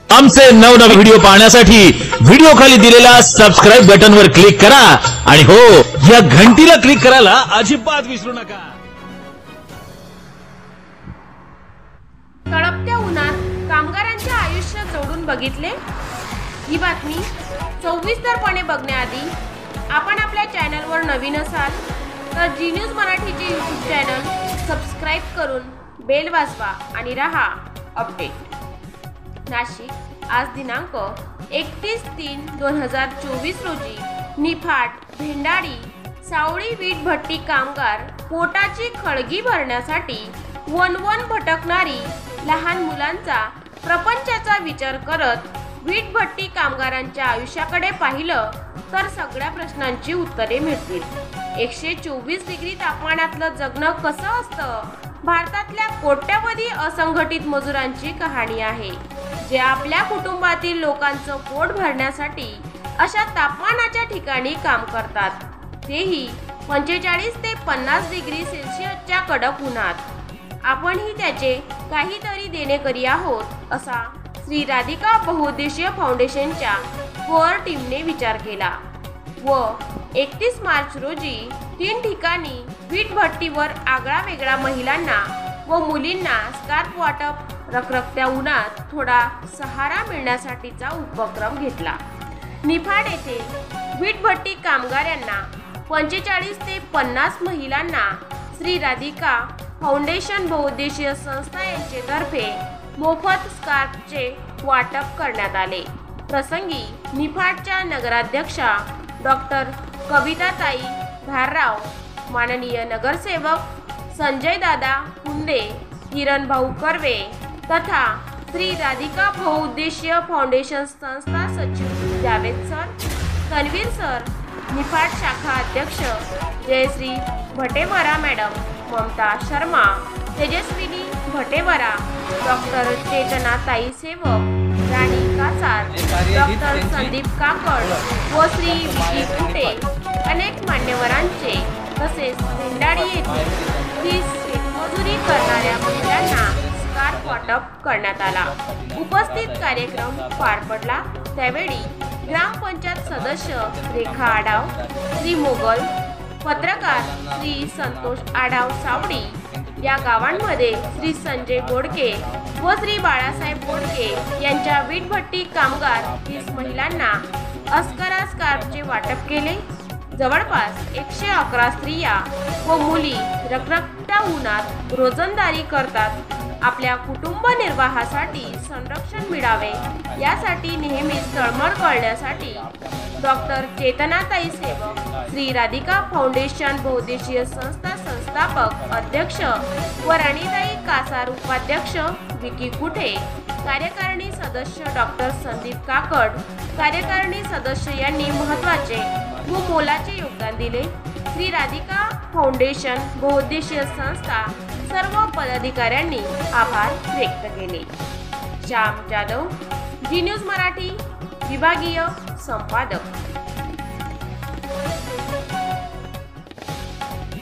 आमचे नवनवीन व्हिडिओ पाहण्यासाठी व्हिडिओ खाली दिलेल्या सबस्क्राइब बटनवर क्लिक करा आणि हो, या घंटीला क्लिक करायला अजिबात विसरू नका। तळपत्या उन्हात कामगारांचे आयुष्य जोडून बघितले। ही बातमी सविस्तरपणे बघण्याआधी आपण आपल्या चॅनलवर नवीन असाल तर जी न्यूज मराठीचे यूट्यूब चॅनल सबस्क्राइब करून बेल वाजवा आणि रहा अपडेट। नाशिक आज दिनांक 31/3/2024 रोजी निफाड, भेंडारी, सावळी वीट भट्टी कामगार पोटाची खळगी भरण्यासाठी वनवन भटकणारी लहान मुलांचा प्रपंचाचा विचार करत वीट भट्टी कामगारांच्या आयुष्याकडे पाहिलं तर सगळ्या प्रश्नांची उत्तरे मिळतील। 124 डिग्री तापमानातलं जगणं कसं असतं? भारतातल्या कोट्यावधी असंघटित मजुरांची कहाणी आहे, जे आपल्या कुटुंबातील लोकांचं पोट भरण्यासाठी अशा तापमानाच्या ठिकाणी काम करतात, तेही 45 ते 50 डिग्री सेल्सिअसच्या कडक उन्हात। आपणही त्याचे काहीतरी देणेकरी आहोत, असा श्री राधिका बहुउद्देशीय फाउंडेशनच्या कोअर टीमने विचार केला व 31 मार्च रोजी 3 ठिकाणी वीट भट्टीवर आगळा वेगळा महिलांना व मुलींना स्कार्फ वाटप, रखरखत्या उन्हात थोडा सहारा मिळण्यासाठीचा उपक्रम घेतला। निफाड येथे वीट भट्टी कामगारांना 45 ते 50 महिलांना श्री राधिका फाउंडेशन बहुउद्देशीय संस्था यांच्यातर्फे मोफत स्कार्फचे वाटप करण्यात आले। प्रसंगी निफाडच्या नगराध्यक्षा डॉक्टर कविताताई धारराव, माननीय नगरसेवक संजय दादा कुंदे, किरण भाऊ कर्वे तथा श्री राधिका बहुउद्देशीय फाउंडेशन संस्था सचिव जावेद सर, तन्वीर सर, निफाड शाखा अध्यक्ष जयश्री भटेवरा मॅडम, ममता शर्मा, तेजस्विनी भटेवरा, डॉक्टर चेतना ताई सेवक, राणी कासार, डॉक्टर संदीप काकड व श्री विकी कुटे अनेक मान्यवरांचे तसेच भेंडारी येथे 30 शेतमजुरी करणाऱ्या महिलांना स्कार्फ वाटप करण्यात आला। उपस्थित कार्यक्रम पार पडला त्यावेळी ग्रामपंचायत सदस्य रेखा आडाव, श्री मोगल, पत्रकार श्री संतोष आडाव सावडी, या गावांमध्ये श्री संजय बोडके व श्री बाळासाहेब बोडके यांच्या वीट भट्टी कामगार 30 महिलांना अस्करा स्कार्फचे वाटप केले। जवळपास 111 स्त्रिया व मुली रखरखत्या उन्हात रोजंदारी करतात। आपल्या कुटुंब निर्वाहासाठी संरक्षण मिळावे यासाठी नेहमीच तळमळ करण्यासाठी डॉक्टर चेतनाताई सेवक, श्री राधिका फाउंडेशन बहुउद्देशीय संस्था संस्थापक अध्यक्ष व राणीताई कासार उपाध्यक्ष, विकी कुठे, कार्यकारिणी सदस्य डॉक्टर संदीप काकड, कार्यकारिणी सदस्य यांनी महत्त्वाचे व मोलाचे योगदान दिले। श्री राधिका फाउंडेशन बहुउद्देशीय संस्था सर्व पदाधिकाऱ्यांनी आभार व्यक्त केले। श्याम जाधव, जी न्यूज मराठी, विभागीय संपादक।